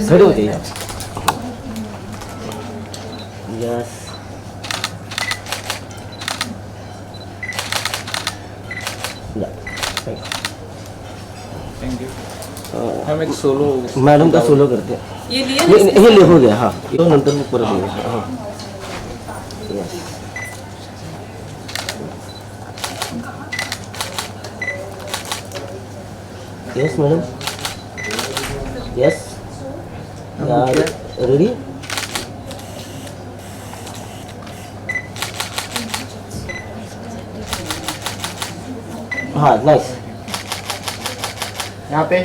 खड़े हो जाइए आप। यस। Thank you. हम एक सोलो मैडम का सोलो करते हैं। ये लिया ये ले हो गया, हाँ ये नंतर बुक पर हो गया। हाँ यस। यस मैडम, यस यार, रेडी। हाँ नाइस। यहाँ पे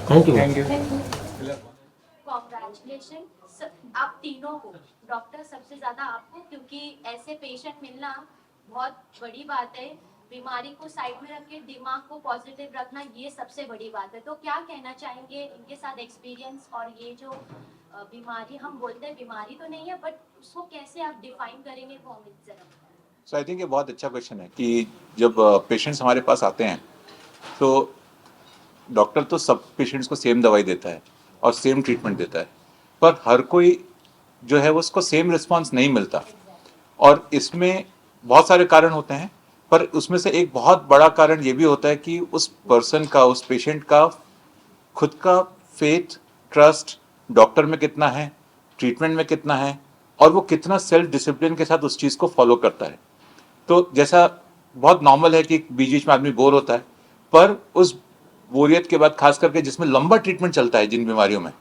thank you. Thank you. Congratulation आप तीनों को, डॉक्टर सबसे ज्यादा आपको, क्योंकि ऐसे पेशेंट मिलना बहुत बड़ी बात है। बीमारी को साइड में रख के दिमाग को पॉजिटिव रखना, ये सबसे बड़ी बात है। तो क्या कहना चाहेंगे इनके साथ एक्सपीरियंस, और ये जो बीमारी हम बोलते हैं बीमारी तो नहीं है, बट उसको कैसे आप डिफाइन करेंगे फॉर्म जरा। सो आई थिंक ये बहुत अच्छा क्वेश्चन है कि जब पेशेंट्स हमारे पास आते हैं तो डॉक्टर तो सब पेशेंट्स को सेम दवाई देता है और सेम ट्रीटमेंट देता है, पर हर कोई जो है वो उसको सेम रिस्पांस नहीं मिलता। और इसमें बहुत सारे कारण होते हैं, पर उसमें से एक बहुत बड़ा कारण ये भी होता है कि उस पर्सन का, उस पेशेंट का खुद का फेथ, ट्रस्ट डॉक्टर में कितना है, ट्रीटमेंट में कितना है, और वो कितना सेल्फ डिसिप्लिन के साथ उस चीज़ को फॉलो करता है। तो जैसा बहुत नॉर्मल है कि बीच बीच में आदमी बोर होता है, पर उस बोरियत के बाद खास करके जिसमें लंबा ट्रीटमेंट चलता है जिन बीमारियों में,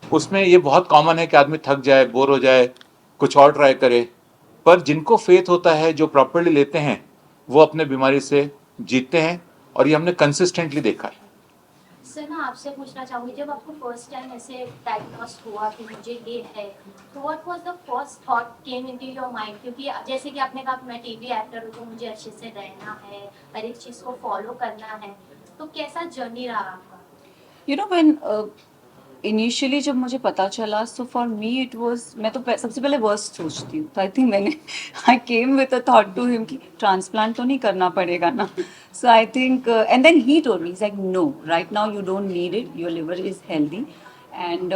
उसमें ये बहुत कॉमन है कि आदमी थक जाए, बोर हो जाए, कुछ और ट्राई करे। पर जिनको फेथ होता है, जो प्रॉपरली लेते हैं, वो अपने बीमारी से जीतते हैं, और ये हमने कंसिस्टेंटली देखा है। सर मैं आपसे पूछना चाहूँगी, जब आपको फर्स्ट टाइम ऐसे डायग्नोस हुआ कि मुझे ये है, तो what was the first thought came into your mind? क्योंकि जैसे कि आपने कहा मैं टीवी एक्टर हूँ तो मुझे अच्छे से रहना है, हर एक चीज़ को फॉलो करना है, तो कैसा जर्नी रहा आपका? यू नो व्हेन इनिशियली जब मुझे पता चला, so for me it was, मैं तो सबसे पहले वर्स्ट सोचती हूँ, तो आई थिंक मैंने I came with a thought to him कि ट्रांसप्लांट तो नहीं करना पड़ेगा ना। So I think and then he told me like no, right now you don't need it, your liver is healthy and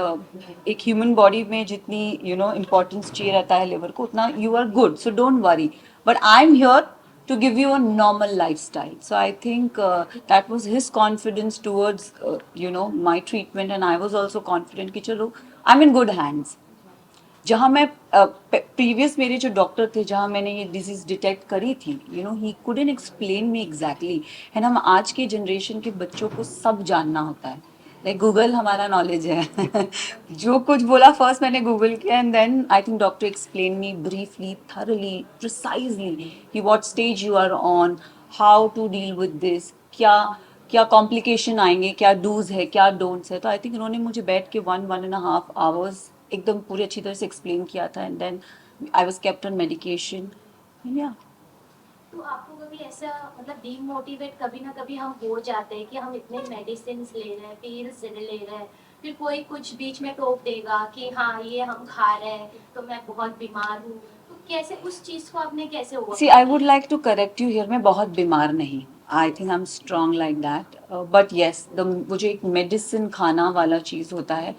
एक human body में जितनी you know importance चाहिए रहता है लिवर को, उतना you are good, so don't worry, but I am here to give you a normal lifestyle. So I think that was his confidence towards you know my treatment, and I was also confident कि चलो I'm in good hands. जहाँ मैं previous मेरे जो doctor थे जहाँ मैंने ये डिजीज डिटेक्ट करी थी, you know he couldn't explain me exactly. And हम आज के जनरेशन के बच्चों को सब जानना होता है, लाइक गूगल हमारा नॉलेज है। जो कुछ बोला फर्स्ट मैंने गूगल किया, and then I think doctor explain me briefly, thoroughly, precisely कि what stage you are on, how to deal with this, क्या क्या कॉम्प्लिकेशन आएंगे, क्या डूज है, क्या डोंट्स है। तो आई थिंक उन्होंने मुझे बैठ के 1.5 आवर्स एकदम पूरी अच्छी तरह से एक्सप्लेन किया था, and then I was kept on medication. या तो आपको कभी ऐसा मतलब डीमोटिवेट कभी ना कभी हम हो जाते हैं कि हम इतने मेडिसिन ले रहे हैं, पिल्स ले रहे हैं, फिर कोई कुछ बीच में टोक देगा कि हाँ ये हम खा रहे हैं तो मैं बहुत बीमार हूँ, तो कैसे उस चीज को आपने कैसे हुआ? See I would like to correct you here, मैं बहुत बीमार नहीं, I think I am strong like that, but yes वो जो एक मेडिसिन खाना वाला चीज़ होता है,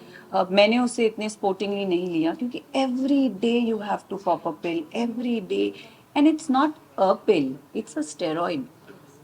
मैंने उसे इतने स्पोर्टिंगली नहीं लिया, क्योंकि every day you have to pop a pill every day, and it's not a pill, it's a steroid,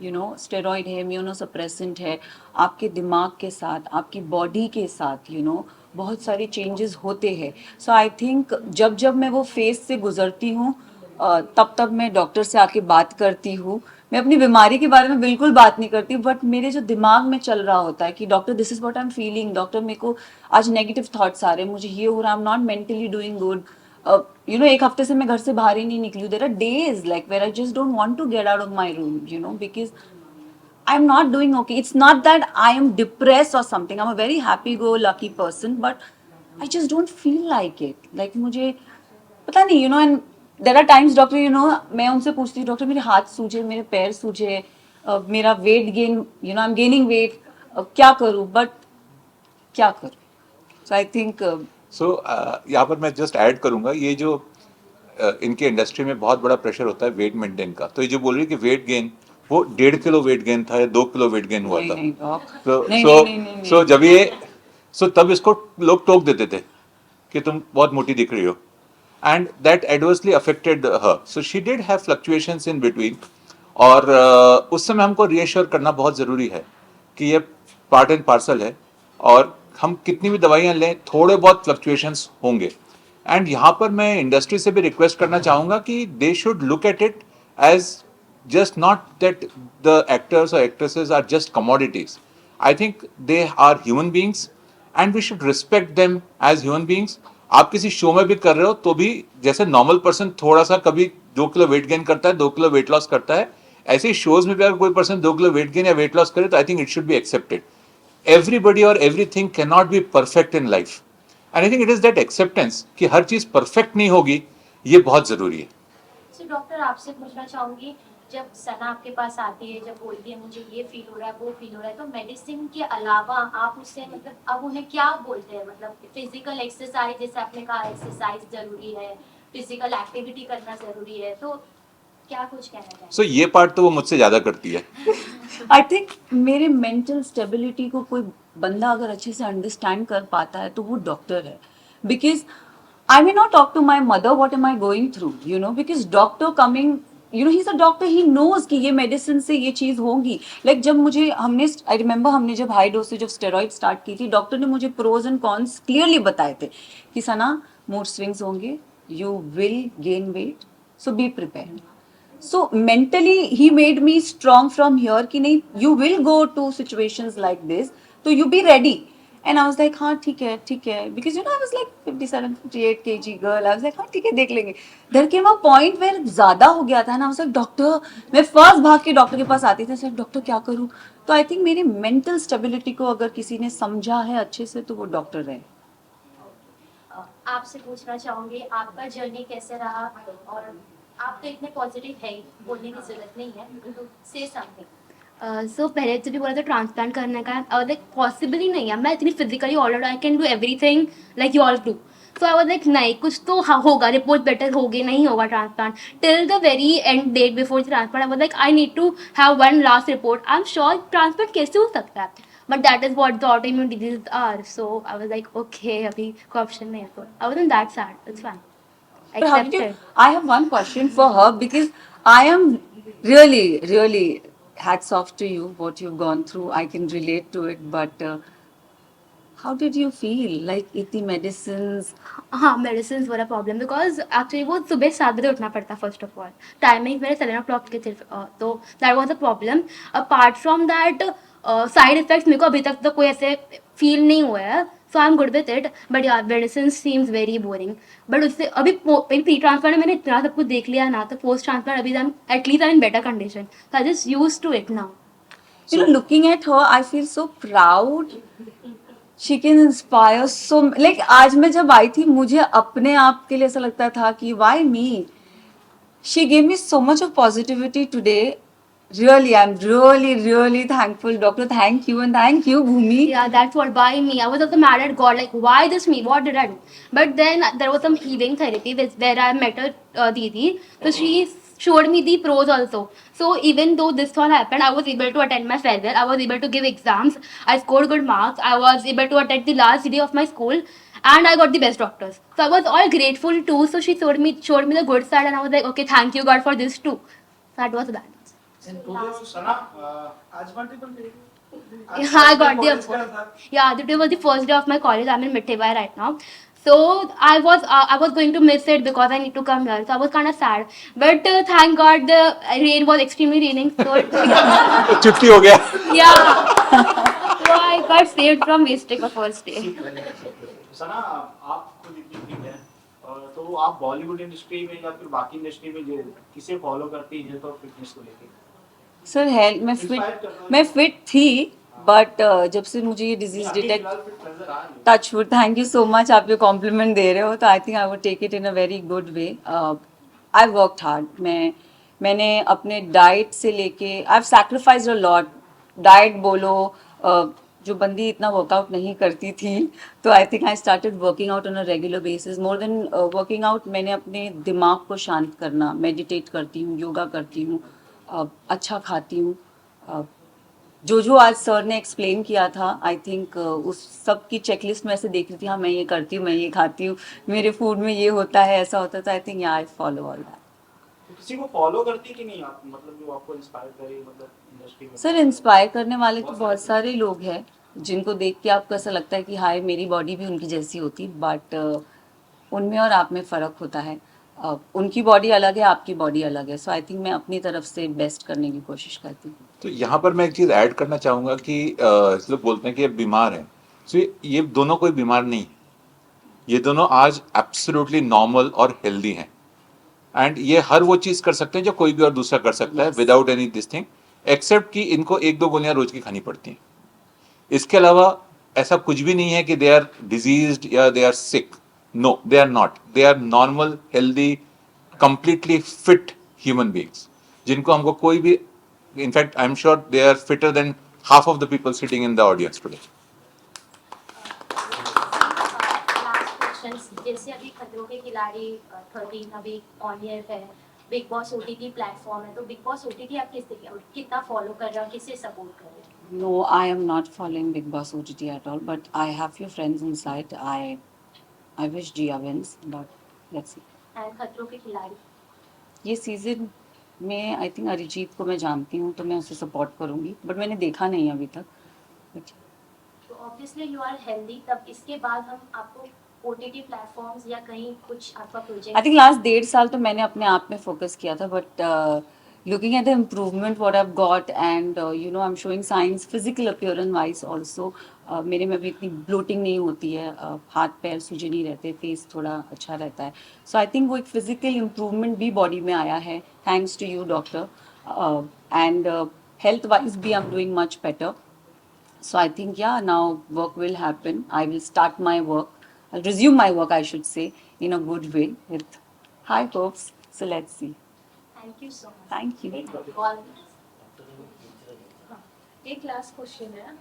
you know steroid है, इम्यूनोसप्रेसेंट है, आपके दिमाग के साथ, आपकी बॉडी के साथ यू नो बहुत सारे चेंजेस होते हैं। सो आई थिंक जब जब मैं वो फेज से गुजरती हूँ, तब तब मैं डॉक्टर से आके बात करती हूँ। मैं अपनी बीमारी के बारे में बिल्कुल बात नहीं करती, बट मेरे जो दिमाग में चल रहा होता है कि doctor this is what I am feeling, doctor मेरे को आज नेगेटिव थॉट्स आ रहे हैं, मुझे ये हो रहा है, I am not mentally doing good, you know एक हफ्ते से मैं घर से बाहर ही नहीं निकली, there are days like where I just don't want to get out of my room, you know, because I'm not doing okay. It's not that I am depressed or something. I'm a very happy-go-lucky person, but I just don't feel like it. Like मुझे पता नहीं, you know, and there are times doctor, you know, मैं उनसे पूछती हूँ doctor मेरे हाथ सूजे, मेरे पैर सूजे, मेरा weight gain, you know, I'm gaining weight, क्या करूँ, but क्या करूँ? So I think यहाँ पर मैं जस्ट ऐड करूँगा, ये जो इनके इंडस्ट्री में बहुत बड़ा प्रेशर होता है वेट मेंटेन का। तो ये जो बोल रही है कि वेट गेन, वो 1.5 किलो वेट गेन था या 2 किलो वेट गेन हुआ नहीं था। नहीं डॉक, तो नहीं सो नहीं नहीं नहीं सो जब ये सो तब इसको लोग टोक देते थे कि तुम बहुत मोटी दिख रही हो, and that adversely affected her, so she did have fluctuations in between. और उस समय हमको रीएश्योर करना बहुत ज़रूरी है कि ये पार्ट एंड पार्सल है, और हम कितनी भी दवाइयाँ लें थोड़े बहुत फ्लक्चुएशंस होंगे। एंड यहाँ पर मैं इंडस्ट्री से भी रिक्वेस्ट करना चाहूँगा कि they should look at it as just not that the actors or actresses are just commodities. I think they are human beings and we should respect them as human beings. आप किसी show में भी कर रहे हो तो भी जैसे नॉर्मल पर्सन थोड़ा सा कभी 2 किलो वेट गेन करता है, 2 किलो वेट लॉस करता है, ऐसे ही शोज में भी अगर कोई पर्सन 2 किलो वेट गेन या वेट लॉस करे तो I think it should be accepted. Everybody और everything can not be perfect in life, and I think it is that acceptance कि हर चीज परफेक्ट नहीं होगी, ये बहुत जरूरी है. सो डॉक्टर आपसे पूछना चाहूंगी, जब सना आपके पास आती है, जब बोलती है मुझे ये फील हो रहा है, वो फील हो रहा है, तो मेडिसिन के अलावा आप उससे मतलब अब उन्हें क्या बोलते हैं? मतलब फिजिकल एक्सरसाइज, जैसे आपने कहा एक्सरसाइज जरूरी है, फिजिकल एक्टिविटी करना जरूरी है, तो क्या कुछ कहना चाहिए? सो ये पार्ट तो वो मुझसे ज्यादा करती है. आई थिंक मेरे मेंटल स्टेबिलिटी को कोई बंदा अगर अच्छे से अंडरस्टैंड कर पाता है तो वो डॉक्टर है. Because I may not talk to my mother what am I going through, you know, because doctor coming, you know, he is a doctor, he knows कि ये मेडिसिन से ये चीज़ होगी. लाइक जब मुझे आई रिमेंबर हमने जब high dosage of steroid start की थी, डॉक्टर ने मुझे प्रोज एंड कॉन्स क्लियरली बताए थे कि सना मूड स्विंग्स होंगे, you will gain weight, so be prepared. So mentally he made me strong from here कि नहीं, you will go to situations like this, तो you be ready. And I was like हाँ ठीक है, because you know I was like 57 58 kg girl. I was like हाँ ठीक है देख लेंगे. There came a point where ज़्यादा हो गया था ना. I was like डॉक्टर, मैं फर्स्ट भाग के डॉक्टर के पास आती थी, सर डॉक्टर क्या करूँ. तो आई थिंक मेरी मेंटल स्टेबिलिटी को अगर किसी ने समझा है अच्छे से तो वो डॉक्टर है. आपसे पूछना चाहूंगी आपका जर्नी कैसे रहा, और आप तो इतने पॉजिटिव है ही, बोलने की जरूरत नहीं है, तो से समथिंग. सो पहले तो भी बोला था ट्रांसप्लांट करने का, और लाइक पॉसिबल ही नहीं है, मैं इतनी physically already I can do everything like you all do. So I was like नहीं, कुछ तो होगा, रिपोर्ट बेटर होगी, नहीं होगा transplant. Till the very end date before transplant I was like I need to have one last report. I am sure transplant कैसे हो सकता है, but that is what the autoimmune disease are. So I was like okay, अभी कोई option नहीं है. तो I wasn't that sad, it's fine. But how did you, I have one question for her because I am really hats off to you what you've gone through. I can relate to it, but how did you feel? Like इतनी medicines. हाँ, medicine वाला problem, because actually वो सुबह 7 बजे उठना पड़ता. First of all timing मेरे 7 o'clock के थे, तो that was a problem. Apart from that side effects मेरे को अभी तक तो कोई ऐसे फील नहीं हुआ है, so I am good with it. But यार medicine seems very boring. But उससे अभी प्री ट्रांसप्लांट में मैंने इतना सब कुछ देख लिया ना, तो पोस्ट ट्रांसप्लांट अभी at least I am in better condition, so I just use to it now. You know, looking at her, I feel so proud. She can inspire so. Like आज मैं जब आई थी, मुझे अपने आप के लिए ऐसा लगता था कि why me? She gave me so much of positivity today. Really, I'm really thankful, doctor. Thank you, and thank you, Bhumi. Yeah, that's what, why me? I was also mad at God, like, why just me? What did I do? But then there was some healing therapy where I met a Didi. So she showed me the pros also. So even though this all happened, I was able to attend my farewell. I was able to give exams. I scored good marks. I was able to attend the last day of my school. And I got the best doctors. So I was all grateful too. So she showed me the good side, and I was like, okay, thank you God for this too. That was that. Yeah, I got the. Yeah, today was the first day of my college. I'm in Mithibai right now. So I was going to miss it because I need to come here. So I was kind of sad. But thank God the rain was extremely raining. So छुट्टी हो गया. yeah. So I got saved from wasting my first day. सना, आप खुद इतनी fit हैं, तो आप Bollywood industry में या फिर बाकी इंडस्ट्री में जो किसे फॉलो करती हैं तो फिटनेस को लेके? सर हेल्थ मैं फिट थी, बट जब से मुझे ये disease detect, touch wood, thank you so much, आप ये कॉम्प्लीमेंट दे रहे हो, तो I think I would take it in a very good way. I worked hard. मैंने अपने डाइट से लेके I have sacrificed a lot. Diet बोलो, जो बंदी इतना वर्कआउट नहीं करती थी, तो I think I started working out on a regular basis. More than working out, मैंने अपने दिमाग को शांत करना, मेडिटेट करती हूँ, योगा करती हूँ, अच्छा खाती हूँ। जो आज सर ने एक्सप्लेन किया था, आई थिंक उस सब की चेकलिस्ट में ऐसे देख रही थी, हाँ मैं ये करती हूँ, मैं ये खाती हूँ, मेरे फूड में ये होता है, ऐसा होता था। आई थिंक या आई फॉलो ऑल दैट। तो किसी को फॉलो करती कि नहीं आप, मतलब जो आपको इंस्पायर करे, मतलब इंडस्ट्री में? सर इंस्पायर करने वाले तो बहुत सारे लोग हैं जिनको देख के आपको ऐसा लगता है कि हाय मेरी बॉडी भी उनकी जैसी होती, बट उनमें और आप में फ़र्क होता है। उनकी बॉडी अलग है, आपकी बॉडी अलग है। सो आई थिंक मैं अपनी तरफ से बेस्ट करने की कोशिश करती हूँ। तो यहाँ पर मैं एक चीज़ ऐड करना चाहूँगा कि लोग बोलते हैं कि ये बीमार है। सो ये दोनों कोई बीमार नहीं है, ये दोनों आज एब्सोल्युटली नॉर्मल और हेल्दी हैं। एंड ये हर वो चीज़ कर सकते हैं जो कोई भी और दूसरा कर सकता है without any this thing, except कि इनको 1-2 गोलियां रोज की खानी पड़ती हैं। इसके अलावा ऐसा कुछ भी नहीं है कि दे आर डिजीज्ड या they are sick. No, they are not. They are normal, healthy, completely fit human beings, जिनको हमको कोई भी, in fact I am sure they are fitter than half of the people sitting in the audience today. Last question, जैसे अभी खतरों के खिलाड़ी 13 अभी on air है, Bigg Boss OTT platform है, तो बिग बॉस ओटीटी आप कितना फॉलो कर रहे हो, किसे सपोर्ट कर रहे हो? No, I am not following Big Boss OTT at all, but I have few friends inside. I wish Gia wins, but let's see. And खतरों के खिलाड़ी ये सीजन में आई थिंक अरिजीत को मैं जानती हूँ, तो मैं उसे सपोर्ट करूँगी, बट मैंने देखा नहीं अभी तक। But तो ऑब्वियसली यू आर हेल्दी, तब इसके बाद हम आपको ओटीटी प्लेटफॉर्म्स या कहीं कुछ आपका प्रोजेक्ट? आई थिंक लास्ट 1.5 साल तो मैंने अपने आप में फोकस किया था, but looking at the improvement what I have got and you know I am showing science physical appearance wise also. मेरे में भी इतनी ब्लोटिंग नहीं होती है, हाथ पैर सूजे नहीं रहते, फेस थोड़ा अच्छा रहता है। सो आई थिंक वो एक फिजिकल इम्प्रूवमेंट भी बॉडी में आया है, thanks to you doctor. And health wise भी I am doing much better. So I think, yeah, now work will happen. I will start my work. I'll resume my work, I should say, in a good way with high hopes. So let's see. Thank you so much. Thank you. एक last question है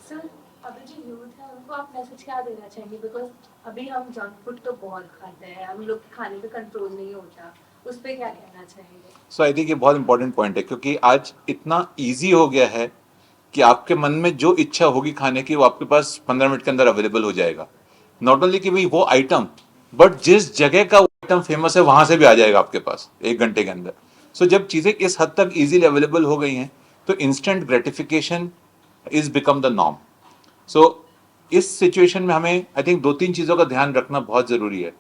sir, अभी जो youth है उनको आप message क्या देना चाहेंगे? बिकॉज अभी हम जंक फूड तो बहुत खाते हैं, हम लोग के खाने पे कंट्रोल नहीं होता, उस पर क्या कहना चाहेंगे? सो आई थिंक ये बहुत इंपॉर्टेंट पॉइंट है, क्योंकि आज इतना ईजी हो गया है कि आपके मन में जो इच्छा होगी खाने की वो आपके पास 15 मिनट के अंदर अवेलेबल हो जाएगा। नॉट ओनली कि भाई वो आइटम, बट जिस जगह का वो आइटम फेमस है वहां से भी आ जाएगा आपके पास 1 घंटे के अंदर। सो जब चीजें इस हद तक इजीली अवेलेबल हो गई हैं तो instant gratification is become the norm. So इस सिचुएशन में हमें आई थिंक 2-3 चीजों का ध्यान रखना बहुत जरूरी है।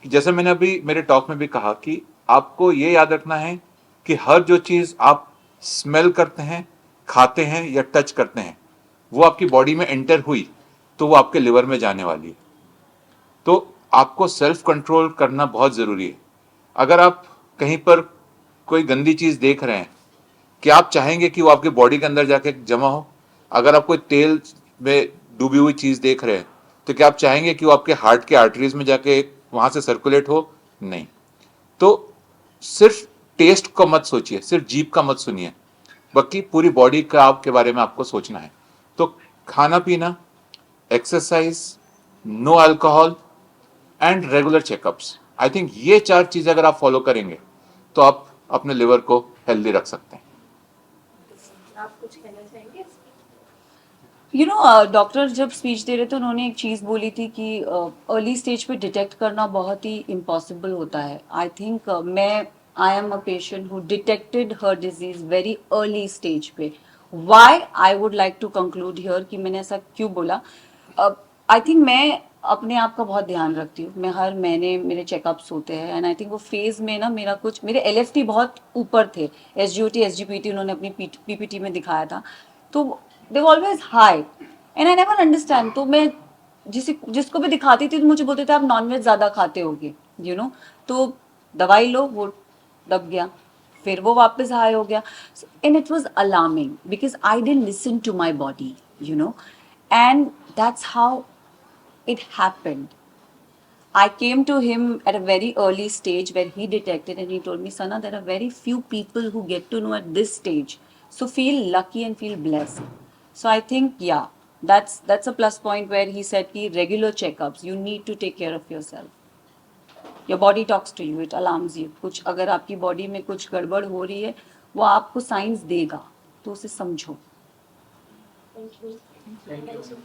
जैसे मैंने अभी मेरे टॉक में भी कहा कि आपको ये याद रखना है कि हर जो चीज आप स्मेल करते हैं, खाते हैं या टच करते हैं, वो आपकी बॉडी में एंटर हुई तो वो आपके लिवर में जाने वाली है। तो आपको सेल्फ कंट्रोल करना बहुत ज़रूरी है। अगर आप कहीं पर कोई गंदी चीज़ देख रहे हैं, क्या आप चाहेंगे कि वो आपके बॉडी के अंदर जाके जमा हो? अगर आप कोई तेल में डूबी हुई चीज़ देख रहे हैं तो क्या आप चाहेंगे कि वो आपके हार्ट के आर्टरीज में जाके वहाँ से सर्कुलेट हो? नहीं। तो सिर्फ टेस्ट का मत सोचिए, सिर्फ जीभ का मत सुनिए, बल्कि पूरी बॉडी का आपके बारे में आपको सोचना है। तो खाना पीना, exercise, no alcohol and regular checkups, I think ये 4 चीज़ें अगर आप फॉलो करेंगे तो आप अपने लिवर को हेल्दी रख सकते हैं। आप कुछ कहना चाहेंगे? यू नो डॉक्टर जब स्पीच दे रहे थे उन्होंने एक चीज़ बोली थी कि अर्ली स्टेज पे डिटेक्ट करना बहुत ही इम्पॉसिबल होता है। I think I am a patient who detected her disease very early stage पे। Why I would like to conclude here कि मैंने ऐसा क्यों बोला। आई थिंक मैं अपने आप का बहुत ध्यान रखती हूँ, मैं हर महीने मेरे चेकअप्स होते हैं एंड आई थिंक वो फेज में ना मेरा कुछ, मेरे LFT बहुत ऊपर थे, SGOT SGPT उन्होंने अपनी PPT में दिखाया था, तो they always high and I never understand. तो मैं जिसको भी दिखाती थी तो मुझे बोलते थे आप नॉनवेज ज़्यादा खाते होगे, यू नो, तो दवाई लो, वो दब गया, फिर वो वापस हाई हो गया and it was alarming because I didn't listen to my body, you know, and that's how it happened. I came to him at a very early stage where he detected and he told me, Sana, there are very few people who get to know at this stage. So feel lucky and feel blessed. So I think, yeah, that's a plus point where he said ki regular checkups, you need to take care of yourself. Your body talks to you, it alarms you. कुछ अगर आपकी body में कुछ गड़बड़ हो रही है वो आपको साइंस देगा, तो उसे समझो। Thank you.